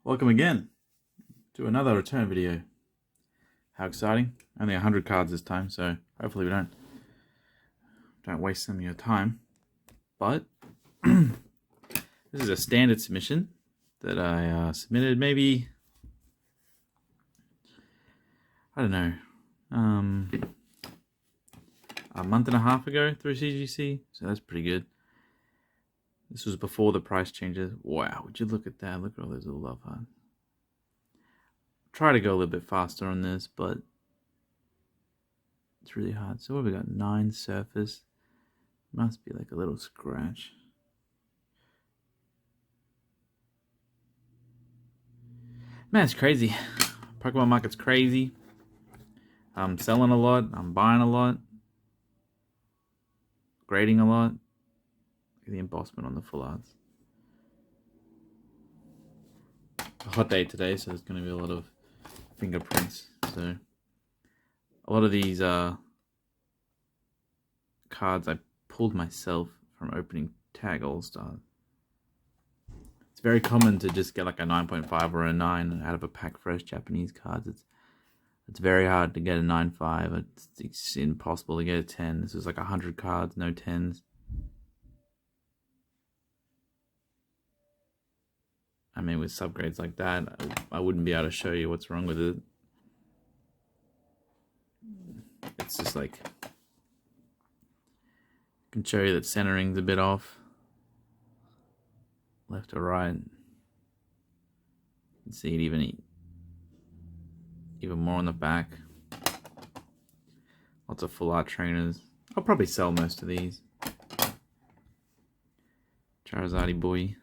Welcome again to another return video. How exciting. Only 100 cards this time, so hopefully we don't waste some of your time. But this is a standard submission that I submitted maybe, I don't know, a month and a half ago through CGC, so that's pretty good. This was before the price changes. Wow, would you look at that? Look at all those little love hearts. Try to go a little bit faster on this, but it's really hard. So what have we got? 9 surface. Must be like a little scratch. Man, it's crazy. Pokemon market's crazy. I'm selling a lot. I'm buying a lot. Grading a lot. Look at the embossment on the full arts. A hot day today, so there's going to be a lot of fingerprints. So a lot of these cards I pulled myself from opening Tag All-Star. It's very common to just get like a 9.5 or a 9 out of a pack fresh Japanese cards. It's very hard to get a 9.5. It's impossible to get a 10. This is like 100 cards, no 10s. I mean, with subgrades like that, I wouldn't be able to show you what's wrong with it. It's just like, I can show you that centering's a bit off. Left or right. You can see it even more on the back. Lots of full art trainers. I'll probably sell most of these. Charizard boy.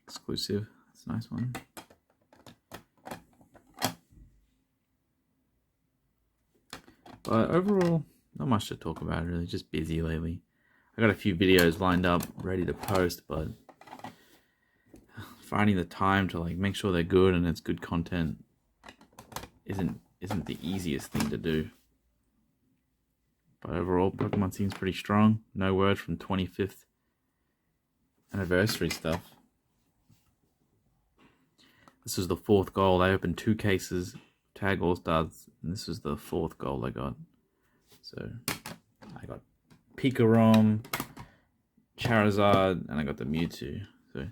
Exclusive. That's a nice one. But overall, not much to talk about really. Just busy lately. I got a few videos lined up, ready to post, but finding the time to like make sure they're good and it's good content isn't the easiest thing to do. But overall, Pokemon seems pretty strong. No word from 25th anniversary stuff. This was the 4th gold. I opened 2 cases, Tag All-Stars, and this was the 4th gold I got. So I got Pikarom, Charizard, and I got the Mewtwo. So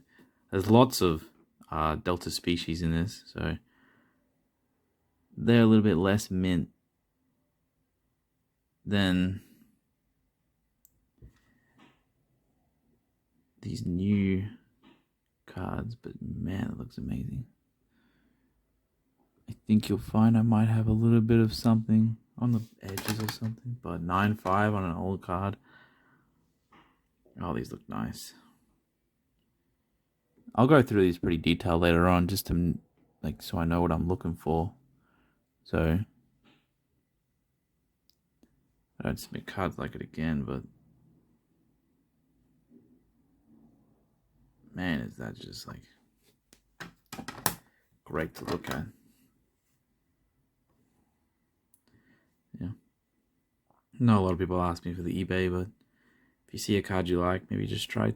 there's lots of Delta species in this, so they're a little bit less mint than these new cards, but man, it looks amazing. I think you'll find I might have a little bit of something on the edges or something, but 9.5 on an old card. Oh, these look nice. I'll go through these pretty detailed later on, just to like so I know what I'm looking for. So I don't submit cards like it again, but man, is that just like great to look at. Yeah. No, a lot of people ask me for the eBay, but if you see a card you like, maybe just go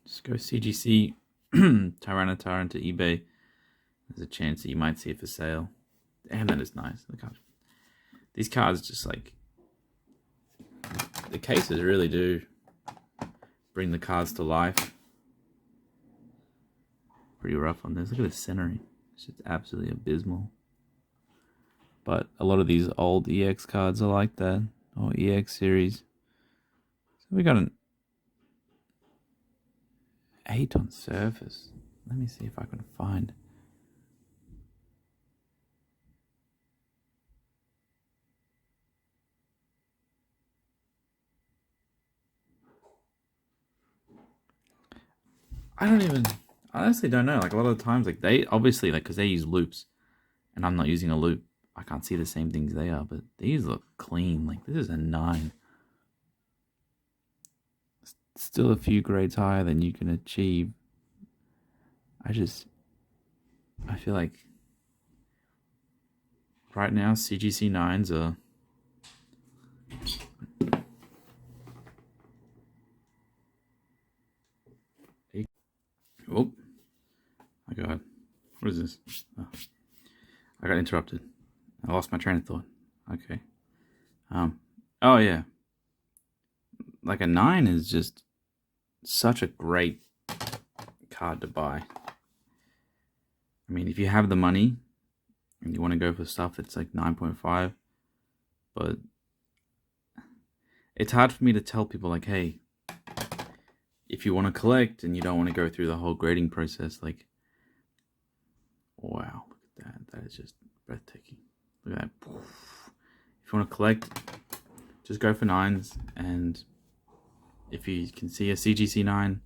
CGC Tyranitar into eBay. There's a chance that you might see it for sale. Damn, that is nice. Look how these cards just like, the cases really do bring the cards to life. Pretty rough on this. Look at the centering. It's just absolutely abysmal. But a lot of these old EX cards are like that, or EX series. So we got an 8 on surface. Let me see if I can find. I honestly don't know. Like a lot of the times, like they obviously like because they use loops, and I'm not using a loop. I can't see the same things they are, but these look clean. Like this is a 9. Still a few grades higher than you can achieve. I feel like right now CGC 9s are my god. What is this? Oh, I got interrupted. I lost my train of thought. Okay. Oh yeah. Like a 9 is just such a great card to buy. I mean, if you have the money and you want to go for stuff that's like 9.5, but it's hard for me to tell people like, hey, if you want to collect and you don't want to go through the whole grading process, like, wow, look at that. That is just breathtaking. Look at that. If you want to collect, just go for 9s. And if you can see a CGC 9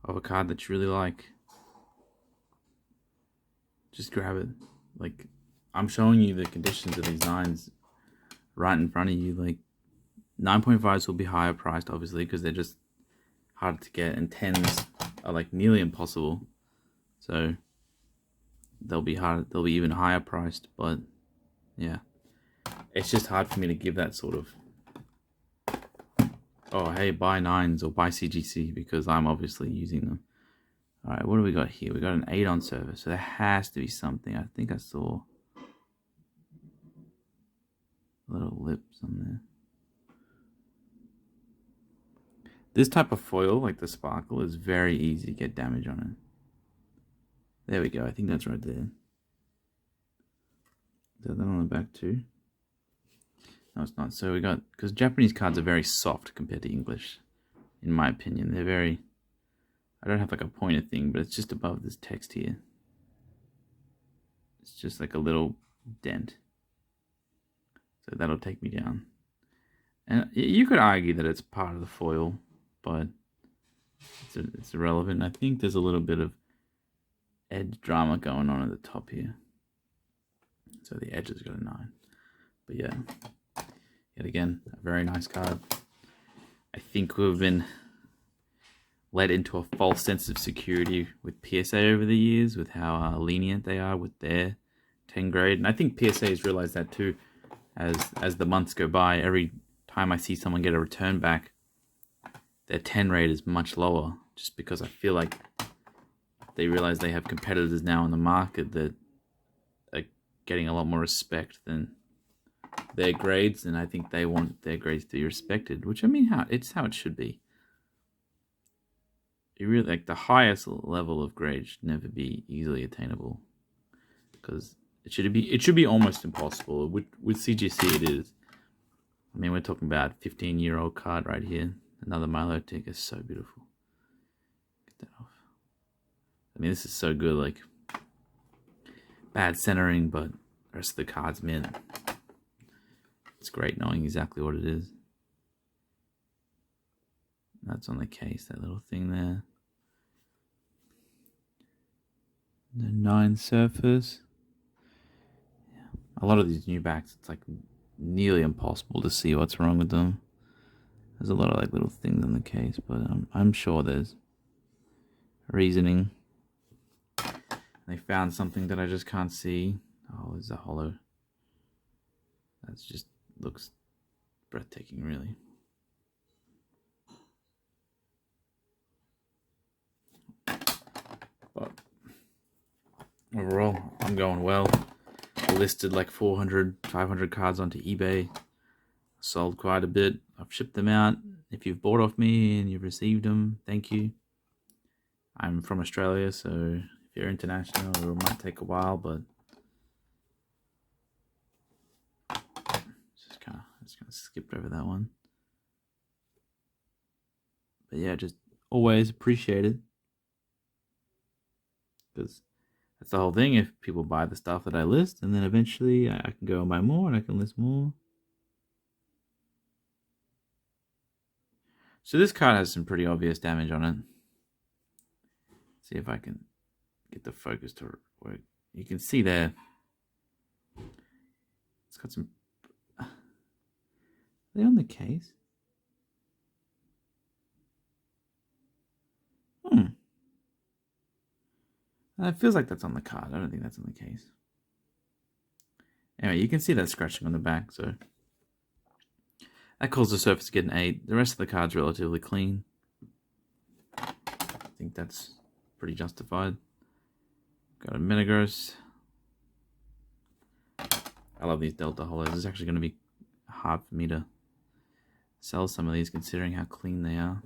of a card that you really like, just grab it. Like, I'm showing you the conditions of these 9s right in front of you. Like, 9.5s will be higher priced, obviously, because they're just harder to get, and 10s are like nearly impossible. So they'll be even higher priced. But yeah, it's just hard for me to give that sort of, oh hey, buy 9s or buy CGC, because I'm obviously using them. All right, what do we got here? We got an 8 on server, so there has to be something. I think I saw little lips on there. This type of foil, like the sparkle, is very easy to get damage on it. There we go. I think that's right there. Is that on the back too? No, it's not. So we got, because Japanese cards are very soft compared to English, in my opinion. They're very, I don't have like a pointer thing, but it's just above this text here. It's just like a little dent. So that'll take me down. And you could argue that it's part of the foil, but it's irrelevant. I think there's a little bit of edge drama going on at the top here. So the edge has got a 9. But yeah, yet again, a very nice card. I think we've been led into a false sense of security with PSA over the years, with how lenient they are with their 10 grade. And I think PSA has realized that too. As the months go by, every time I see someone get a return back, their 10 rate is much lower, just because I feel like they realize they have competitors now in the market that are getting a lot more respect than their grades, and I think they want their grades to be respected, which, I mean, it's how it should be. You really, like, the highest level of grade should never be easily attainable, because it should be almost impossible. With CGC it is. I mean, we're talking about 15-year-old card right here. Another Milotic is so beautiful. Get that off. I mean, this is so good. Like, bad centering, but the rest of the card's mint. It's great knowing exactly what it is. That's on the case, that little thing there. The 9 surface. Yeah. A lot of these new backs, it's like nearly impossible to see what's wrong with them. There's a lot of like little things on the case, but I'm sure there's reasoning. They found something that I just can't see. Oh, it's a hollow. That's just looks breathtaking, really. But overall, I'm going well. I listed like 400, 500 cards onto eBay. Sold quite a bit. I've shipped them out. If you've bought off me and you've received them, thank you. I'm from Australia, so if you're international, it might take a while, but just kind of skipped over that one. But yeah, just always appreciate it, because that's the whole thing. If people buy the stuff that I list, and then eventually I can go and buy more, and I can list more. So this card has some pretty obvious damage on it. See if I can get the focus to work. You can see there. It's got some. Are they on the case? It feels like that's on the card. I don't think that's on the case. Anyway, you can see that scratching on the back, so that caused the surface to get an 8. The rest of the card's relatively clean. I think that's pretty justified. Got a Metagross. I love these Delta Holos. It's actually going to be hard for me to sell some of these considering how clean they are.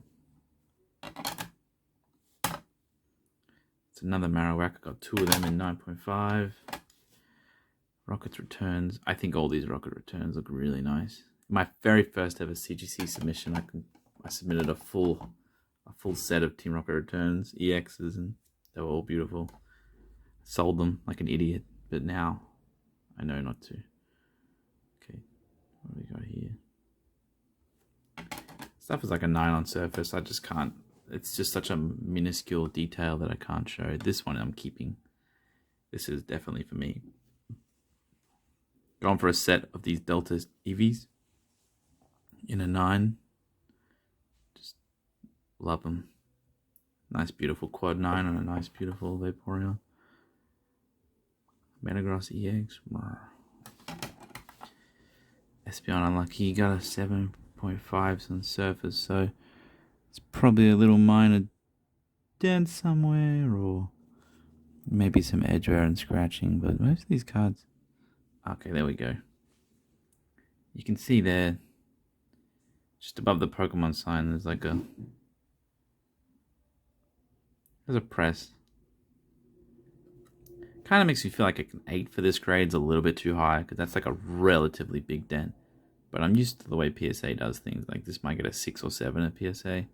It's another Marowak. I got 2 of them in 9.5. Rocket's returns. I think all these Rocket returns look really nice. My very first ever CGC submission, I submitted a full set of Team Rocket returns, EXs, and they were all beautiful. Sold them like an idiot, but now I know not to. Okay, what do we got here? Stuff is like a 9 on surface. I just can't. It's just such a minuscule detail that I can't show. This one I'm keeping. This is definitely for me. Going for a set of these Delta Eevees in a 9. Just love them. Nice, beautiful quad 9 and a nice, beautiful Vaporeon. Metagross EX. Espeon unlucky. Got a 7.5 on surface, so it's probably a little minor dent somewhere, or maybe some edge wear and scratching, but most of these cards... Okay, there we go. You can see there, just above the Pokemon sign, there's like a... There's a press. Kind of makes me feel like an 8 for this grade is a little bit too high, because that's like a relatively big dent. But I'm used to the way PSA does things. Like this might get a 6 or 7 at PSA.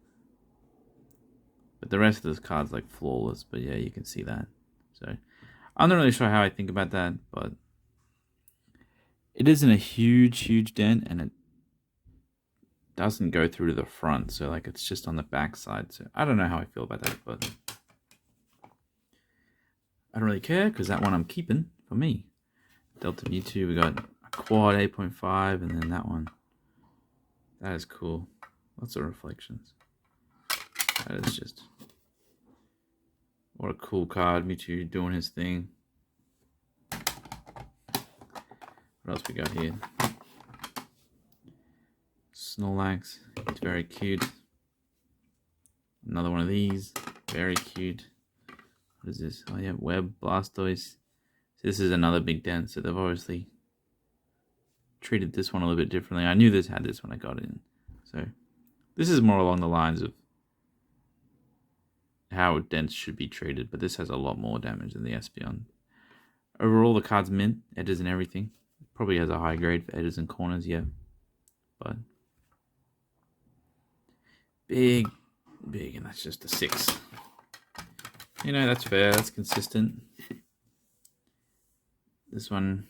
But the rest of this card's like flawless. But yeah, you can see that. So I'm not really sure how I think about that, but it isn't a huge dent, and it doesn't go through to the front. So like it's just on the back side. So I don't know how I feel about that, but I don't really care because that one I'm keeping for me. Delta Mewtwo, we got a quad 8.5, and then that one. That is cool. Lots of reflections. That is just... What a cool card. Mewtwo doing his thing. What else we got here? Snorlax. It's very cute. Another one of these. Very cute. What is this? Oh yeah, Web, Blastoise. So this is another big dent, so they've obviously treated this one a little bit differently. I knew this had this when I got it in. So this is more along the lines of how dents should be treated, but this has a lot more damage than the Espeon. Overall, the card's mint, edges and everything. Probably has a high grade for edges and corners, yeah. But big, and that's just a 6. You know, that's fair, that's consistent. This one,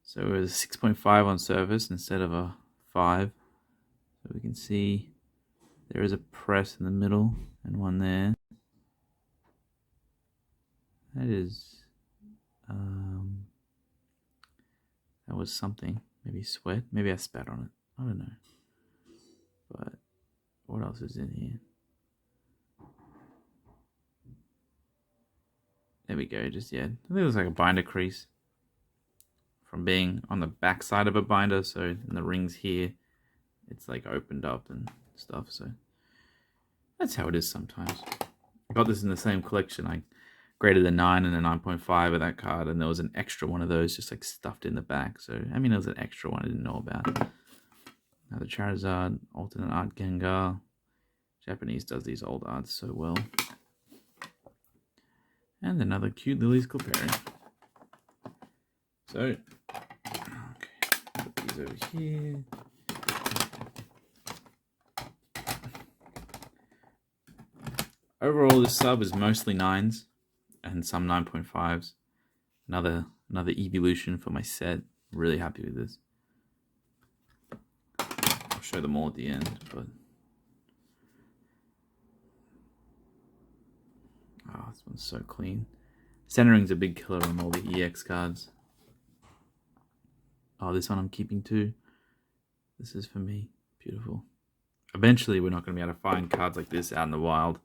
so it was a 6.5 on surface instead of a 5. So we can see there is a press in the middle and one there. That is, that was something. Maybe sweat. Maybe I spat on it. I don't know. But what else is in here? There we go. Just, yeah. I think it looks like a binder crease from being on the back side of a binder. So in the rings here, it's like opened up and stuff. So that's how it is sometimes. I got this in the same collection. I graded a 9 and a 9.5 of that card, and there was an extra one of those just like stuffed in the back. So I mean, there was an extra one I didn't know about. Now the Charizard, alternate art Gengar. Japanese does these old arts so well. And another cute Lily's Clefairy. So, okay, put these over here. Overall, this sub is mostly 9s and some 9.5s. Another evolution for my set. Really happy with this. I'll show them all at the end, but oh, this one's so clean. Centering's a big killer on all the EX cards. Oh, this one I'm keeping too. This is for me. Beautiful. Eventually, we're not going to be able to find cards like this out in the wild.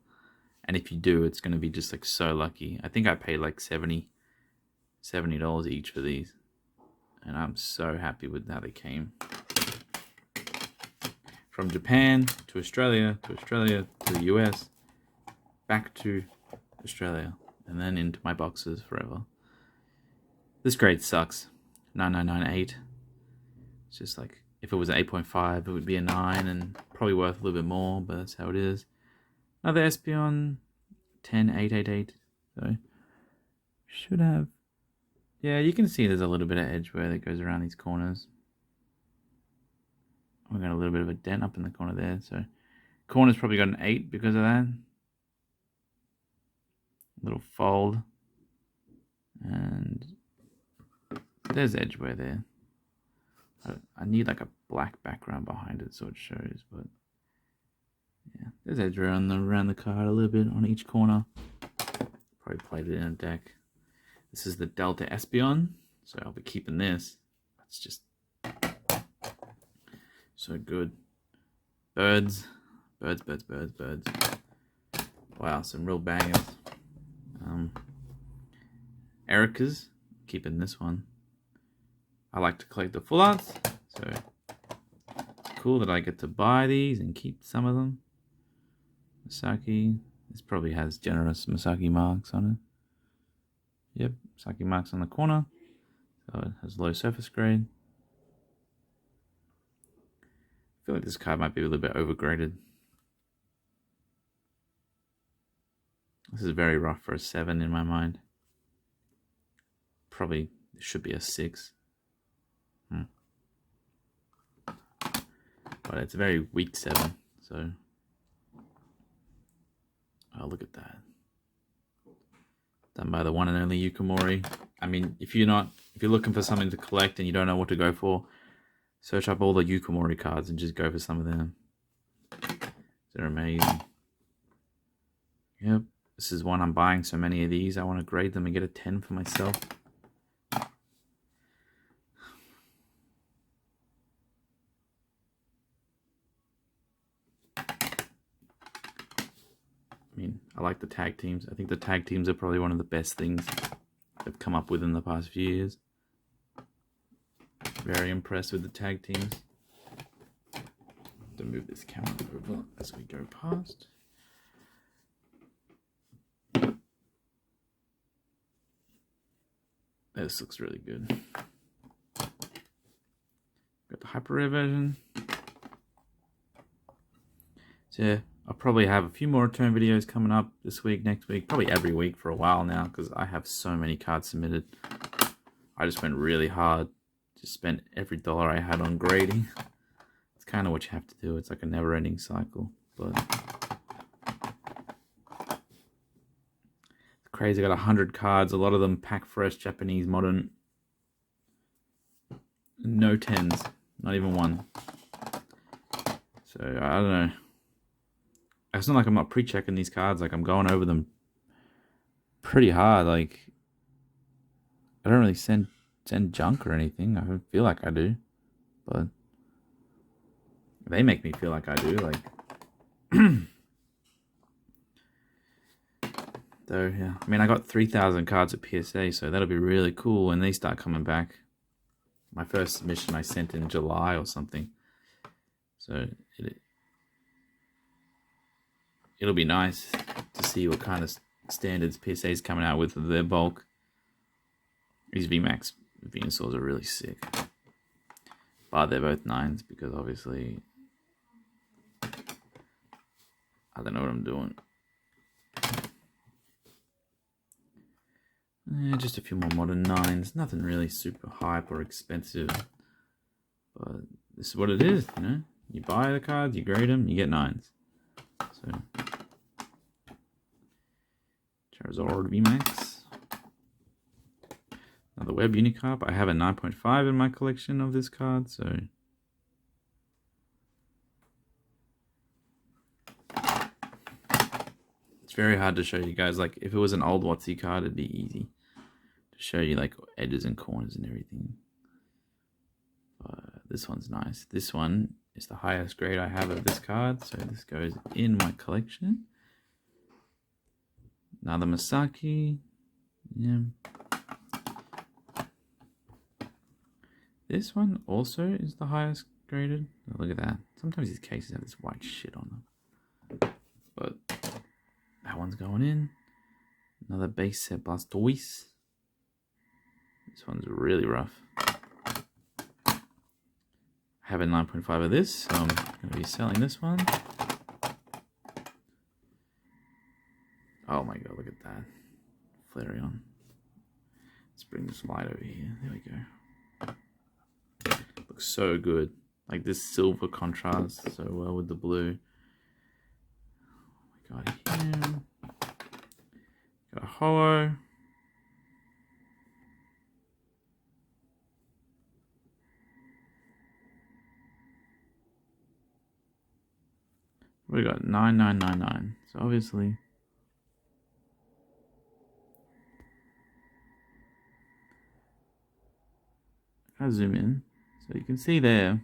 And if you do, it's going to be just like so lucky. I think I paid like $70 each for these. And I'm so happy with how they came. From Japan to Australia to the US, back to Australia. and then into my boxes forever. This grade sucks. 9998. It's just like, if it was an 8.5, it would be a 9 and probably worth a little bit more, but that's how it is. Another Espeon, 10888. So, should have... Yeah, you can see there's a little bit of edge where it goes around these corners. We've got a little bit of a dent up in the corner there, so... Corner's probably got an 8 because of that. Little fold. And there's edgeware there. I need like a black background behind it so it shows, but yeah, there's edgeware around the card a little bit on each corner. Probably played it in a deck. This is the Delta Espeon, so I'll be keeping this. It's just so good. Birds. Wow, some real bangers. Erica's, keeping this one. I like to collect the full arts, so it's cool that I get to buy these and keep some of them. Misaki, this probably has generous Misaki marks on it. Yep, Misaki marks on the corner, so it has low surface grade. I feel like this card might be a little bit overgraded. This is very rough for a 7 in my mind. Probably should be a 6. But it's a very weak 7, so... Oh, look at that. Done by the one and only Yukimori. I mean, if you're looking for something to collect and you don't know what to go for, search up all the Yukimori cards and just go for some of them. They're amazing. Yep. This is one I'm buying so many of these. I want to grade them and get a 10 for myself. I mean, I like the tag teams. I think the tag teams are probably one of the best things they've come up with in the past few years. Very impressed with the tag teams. To move this camera over as we go past. This looks really good. Got the hyper rare version. So yeah, I'll probably have a few more return videos coming up this week, next week, probably every week for a while now, because I have so many cards submitted. I just went really hard. Just spent every dollar I had on grading. It's kind of what you have to do. It's like a never-ending cycle, but it's crazy. I got 100 cards, a lot of them pack fresh, Japanese, modern. No 10s, not even one. So I don't know. It's not like I'm not pre-checking these cards. Like, I'm going over them pretty hard. Like, I don't really send junk or anything. I don't feel like I do, but they make me feel like I do. Like, though, yeah. I mean, I got 3,000 cards at PSA, so that'll be really cool when they start coming back. My first submission I sent in July or something, so it'll be nice to see what kind of standards PSA is coming out with their bulk. These V Max Venusaurs are really sick. But they're both 9s because obviously I don't know what I'm doing. Just a few more modern 9s. Nothing really super hype or expensive. But this is what it is, you know? You buy the cards, you grade them, you get 9s. So, Charizard V Max. Another Web Unicarp. I have a 9.5 in my collection of this card, so it's very hard to show you guys. Like, if it was an old WotC card, it'd be easy to show you, like, edges and corners and everything. This one's nice. This one is the highest grade I have of this card, so this goes in my collection. Another Misaki. Yeah. This one also is the highest graded. Oh, look at that. Sometimes these cases have this white shit on them. But that one's going in. Another base set Blastoise. This one's really rough. I have a 9.5 of this, so I'm going to be selling this one. Oh my god, look at that. Flareon. Let's bring this light over here. There we go. Looks so good. Like this silver contrasts so well with the blue. Oh my god, here. Got a Ho-Oh. We got 9999. So obviously I'll zoom in. So you can see there.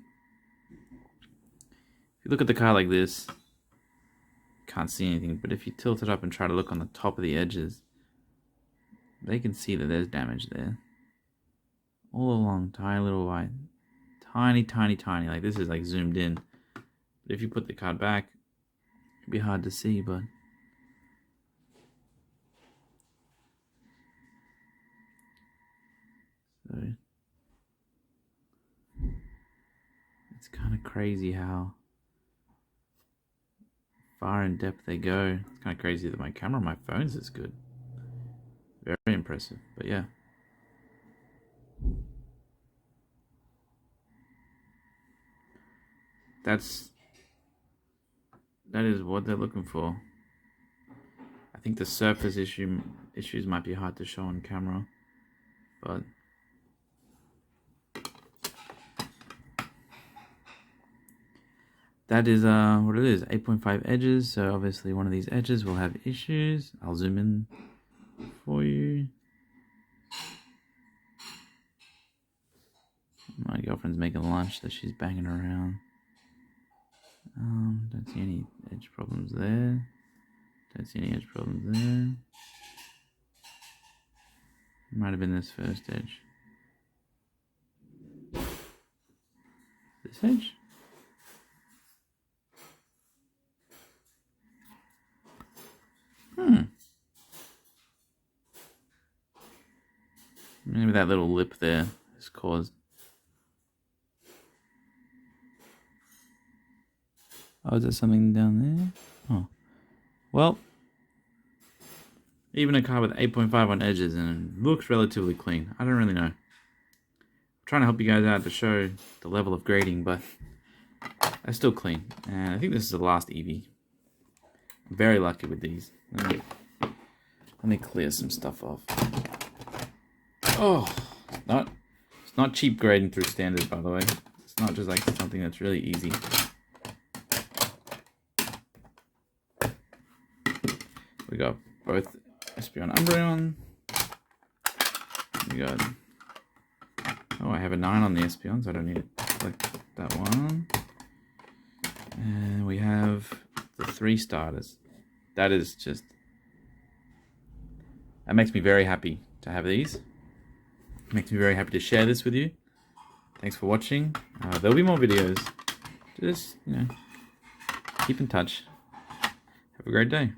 If you look at the card like this, you can't see anything, but if you tilt it up and try to look on the top of the edges, they can see that there's damage there. All along, tiny little white. Tiny, tiny, tiny. Like this is like zoomed in. But if you put the card back, it'd be hard to see, but so it's kind of crazy how far in depth they go. It's kind of crazy that my camera on my phone's this good. Very impressive, but yeah. That is what they're looking for. I think the surface issues might be hard to show on camera, but that is what it is. 8.5 edges, so obviously one of these edges will have issues. I'll zoom in for you. My girlfriend's making lunch, so she's banging around. Don't see any edge problems there. Don't see any edge problems there. Might have been this first edge. This edge? Maybe that little lip there is caused. Oh, is there something down there? Oh. Well, even a card with 8.5 on edges and it looks relatively clean. I don't really know. I'm trying to help you guys out to show the level of grading, but they're still clean. And I think this is the last Eevee. I'm very lucky with these. Let me clear some stuff off. Oh, it's not cheap grading through standard, by the way. It's not just like something that's really easy. We got both Espeon Umbreon. We got... Oh, I have a 9 on the Espeon, so I don't need to select that one. And we have the 3 starters. That is just... That makes me very happy to have these. It makes me very happy to share this with you. Thanks for watching. There'll be more videos. Just, keep in touch. Have a great day.